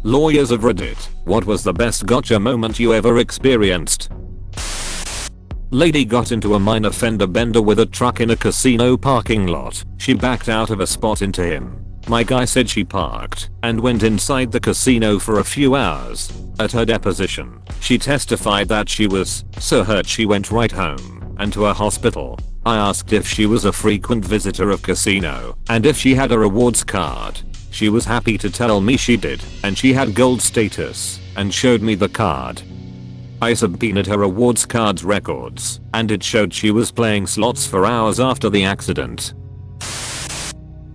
Lawyers of Reddit, what was the best gotcha moment you ever experienced? Lady got into a minor fender bender with a truck in a casino parking lot. She backed out of a spot into him. My guy said she parked and went inside the casino for a few hours. At her deposition, she testified that she was so hurt she went right home and to a hospital. I asked if she was a frequent visitor of casino and if she had a rewards card. She was happy to tell me she did, and she had gold status, and showed me the card. I subpoenaed her rewards card's records, and it showed she was playing slots for hours after the accident.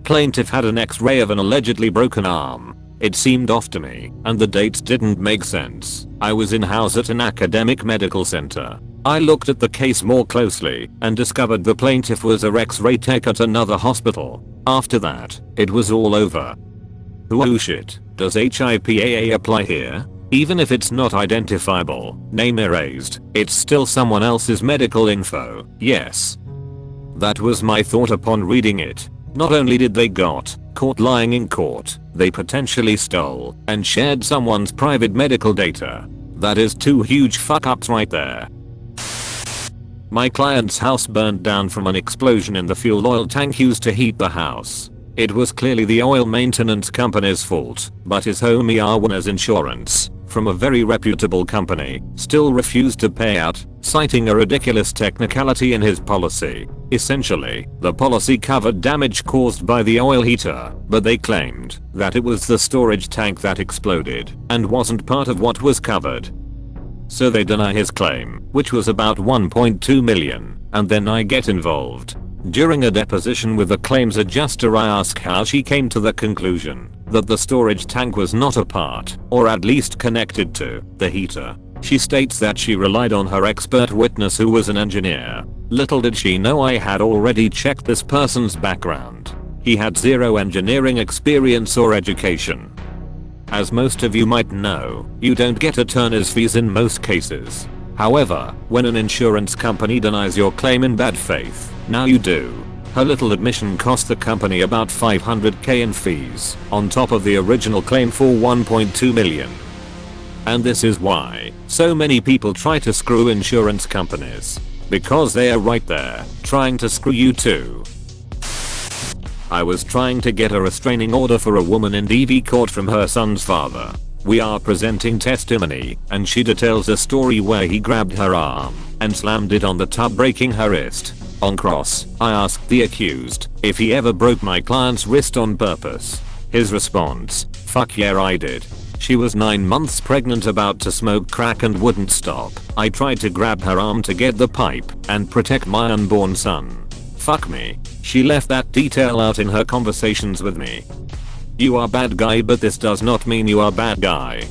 Plaintiff had an X-ray of an allegedly broken arm. It seemed off to me, and the dates didn't make sense. I was in-house at an academic medical center. I looked at the case more closely and discovered the plaintiff was a X-ray tech at another hospital. After that, it was all over. Oh shit, does HIPAA apply here? Even if it's not identifiable, name erased, it's still someone else's medical info, yes. That was my thought upon reading it. Not only did they got caught lying in court, they potentially stole and shared someone's private medical data. That is two huge fuck ups right there. My client's house burned down from an explosion in the fuel oil tank used to heat the house. It was clearly the oil maintenance company's fault, but his homie Arwin's insurance, from a very reputable company, still refused to pay out, citing a ridiculous technicality in his policy. Essentially, the policy covered damage caused by the oil heater, but they claimed that it was the storage tank that exploded and wasn't part of what was covered. So they deny his claim, which was about 1.2 million, and then I get involved. During a deposition with the claims adjuster, I ask how she came to the conclusion that the storage tank was not a part, or at least connected to, the heater. She states that she relied on her expert witness who was an engineer. Little did she know I had already checked this person's background. He had zero engineering experience or education. As most of you might know, you don't get attorney's fees in most cases. However, when an insurance company denies your claim in bad faith, now you do. Her little admission cost the company about $500k in fees, on top of the original claim for 1.2 million. And this is why so many people try to screw insurance companies. Because they are right there, trying to screw you too. I was trying to get a restraining order for a woman in DV court from her son's father. We are presenting testimony, and she details a story where he grabbed her arm and slammed it on the tub, breaking her wrist. On cross, I asked the accused if he ever broke my client's wrist on purpose. His response, "Fuck yeah, I did." She was 9 months pregnant, about to smoke crack, and wouldn't stop. I tried to grab her arm to get the pipe and protect my unborn son. Fuck me. She left that detail out in her conversations with me. You are bad guy, but this does not mean you are bad guy.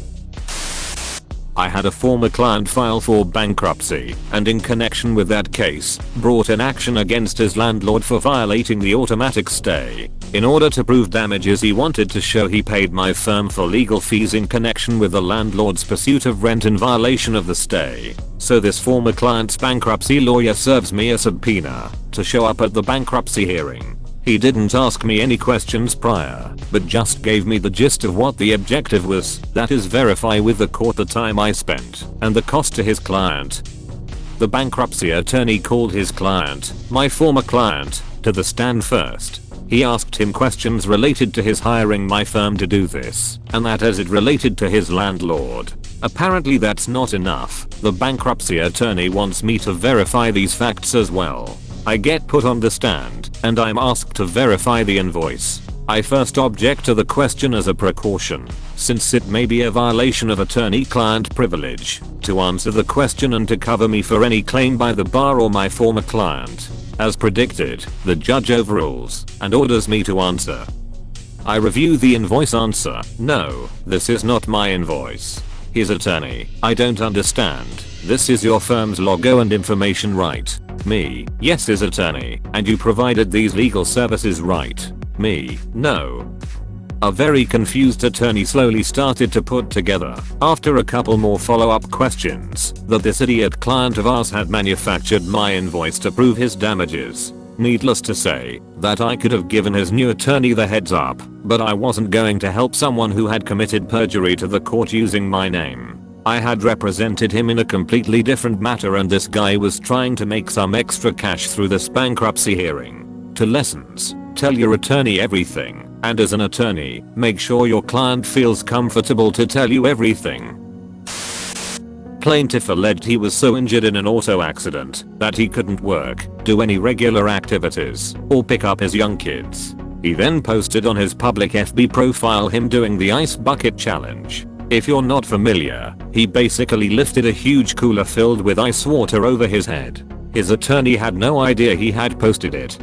I had a former client file for bankruptcy, and in connection with that case, brought an action against his landlord for violating the automatic stay. In order to prove damages, he wanted to show he paid my firm for legal fees in connection with the landlord's pursuit of rent in violation of the stay. So this former client's bankruptcy lawyer serves me a subpoena to show up at the bankruptcy hearing. He didn't ask me any questions prior, but just gave me the gist of what the objective was, that is, verify with the court the time I spent and the cost to his client. The bankruptcy attorney called his client, my former client, to the stand first. He asked him questions related to his hiring my firm to do this, and that as it related to his landlord. Apparently that's not enough. The bankruptcy attorney wants me to verify these facts as well. I get put on the stand, and I'm asked to verify the invoice. I first object to the question as a precaution, since it may be a violation of attorney-client privilege to answer the question and to cover me for any claim by the bar or my former client. As predicted, the judge overrules and orders me to answer. I review the invoice, answer, "No, this is not my invoice." His attorney, "I don't understand. This is your firm's logo and information, right?" Me, "Yes." His attorney, "And you provided these legal services, right?" Me, "No." A very confused attorney slowly started to put together, after a couple more follow-up questions, that this idiot client of ours had manufactured my invoice to prove his damages. Needless to say, that I could have given his new attorney the heads up, but I wasn't going to help someone who had committed perjury to the court using my name. I had represented him in a completely different matter and this guy was trying to make some extra cash through this bankruptcy hearing. To lessons, tell your attorney everything, and as an attorney, make sure your client feels comfortable to tell you everything. Plaintiff alleged he was so injured in an auto accident that he couldn't work, do any regular activities, or pick up his young kids. He then posted on his public FB profile him doing the ice bucket challenge. If you're not familiar, he basically lifted a huge cooler filled with ice water over his head. His attorney had no idea he had posted it.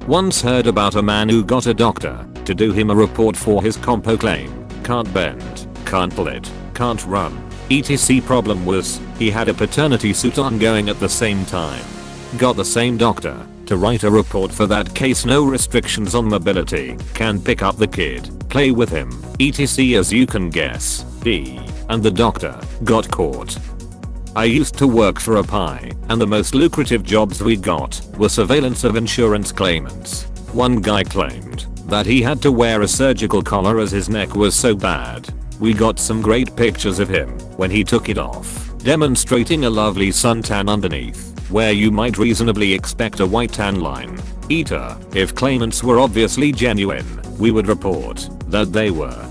Once heard about a man who got a doctor to do him a report for his compo claim. Can't bend, can't pull it, can't run. etc. Problem was, he had a paternity suit ongoing at the same time. Got the same doctor to write a report for that case. No restrictions on mobility, can pick up the kid, play with him, etc. As you can guess, and the doctor got caught. I used to work for a pie, and the most lucrative jobs we got were surveillance of insurance claimants. One guy claimed that he had to wear a surgical collar as his neck was so bad. We got some great pictures of him when he took it off, demonstrating a lovely suntan underneath, where you might reasonably expect a white tan line. If claimants were obviously genuine, we would report that they were.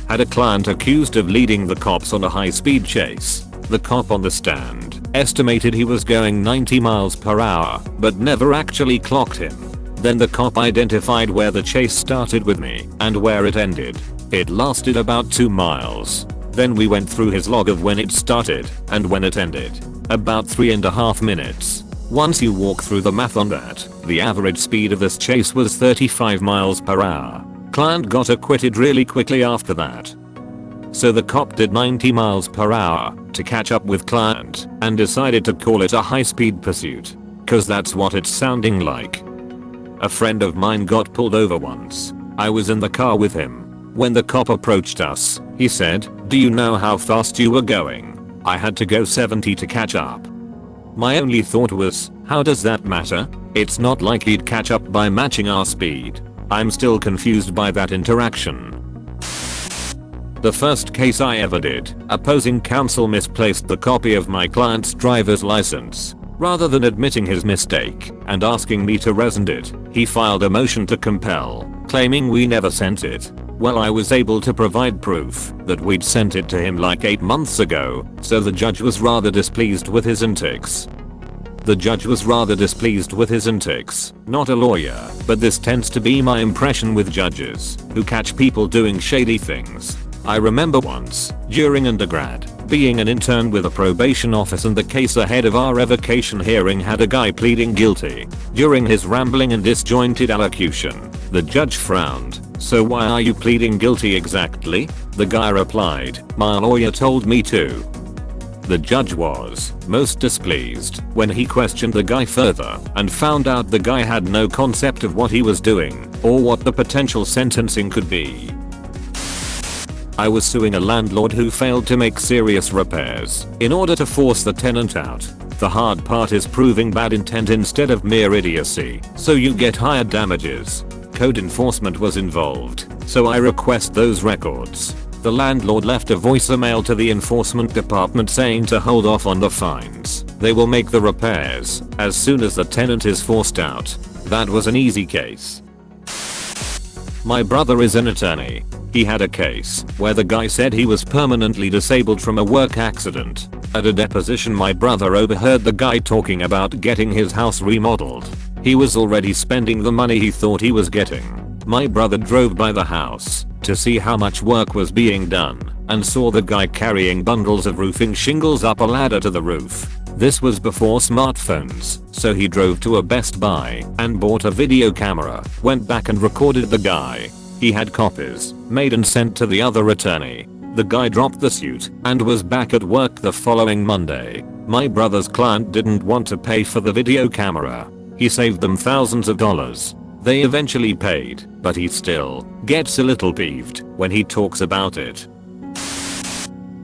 Had a client accused of leading the cops on a high-speed chase. The cop on the stand estimated he was going 90 miles per hour, but never actually clocked him. Then the cop identified where the chase started with me and where it ended. It lasted about 2 miles. Then we went through his log of when it started and when it ended. About 3.5 minutes. Once you walk through the math on that, the average speed of this chase was 35 miles per hour. Client got acquitted really quickly after that. So the cop did 90 miles per hour to catch up with client and decided to call it a high-speed pursuit. Cause that's what it's sounding like. A friend of mine got pulled over once. I was in the car with him. When the cop approached us, he said, "Do you know how fast you were going?" I had to go 70 to catch up. My only thought was, how does that matter? It's not like he'd catch up by matching our speed. I'm still confused by that interaction. The first case I ever did, opposing counsel misplaced the copy of my client's driver's license. Rather than admitting his mistake and asking me to rescind it, he filed a motion to compel, claiming we never sent it. Well, I was able to provide proof that we'd sent it to him like 8 months ago, so the judge was rather displeased with his antics. Not a lawyer, but this tends to be my impression with judges who catch people doing shady things. I remember once, during undergrad, being an intern with a probation office and the case ahead of our revocation hearing had a guy pleading guilty. During his rambling and disjointed allocution, the judge frowned. "So why are you pleading guilty exactly?" The guy replied, "My lawyer told me to." The judge was most displeased when he questioned the guy further and found out the guy had no concept of what he was doing or what the potential sentencing could be. I was suing a landlord who failed to make serious repairs in order to force the tenant out. The hard part is proving bad intent instead of mere idiocy, so you get higher damages. Code enforcement was involved, so I request those records. The landlord left a voicemail to the enforcement department saying to hold off on the fines. They will make the repairs as soon as the tenant is forced out. That was an easy case. My brother is an attorney. He had a case where the guy said he was permanently disabled from a work accident. At a deposition, my brother overheard the guy talking about getting his house remodeled. He was already spending the money he thought he was getting. My brother drove by the house to see how much work was being done and saw the guy carrying bundles of roofing shingles up a ladder to the roof. This was before smartphones, so he drove to a Best Buy and bought a video camera, went back and recorded the guy. He had copies made and sent to the other attorney. The guy dropped the suit and was back at work the following Monday. My brother's client didn't want to pay for the video camera. He saved them thousands of dollars. They eventually paid, but he still gets a little peeved when he talks about it.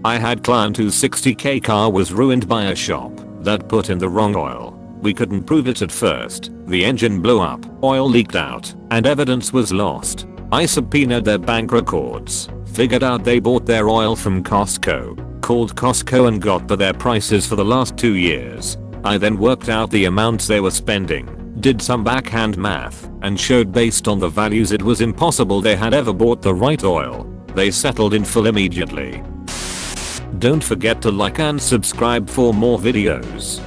I had client whose $60K car was ruined by a shop that put in the wrong oil. We couldn't prove it at first. The engine blew up, oil leaked out, and evidence was lost. I subpoenaed their bank records, figured out they bought their oil from Costco, called Costco and got their prices for the last 2 years. I then worked out the amounts they were spending, did some backhand math, and showed based on the values it was impossible they had ever bought the right oil. They settled in full immediately. Don't forget to like and subscribe for more videos.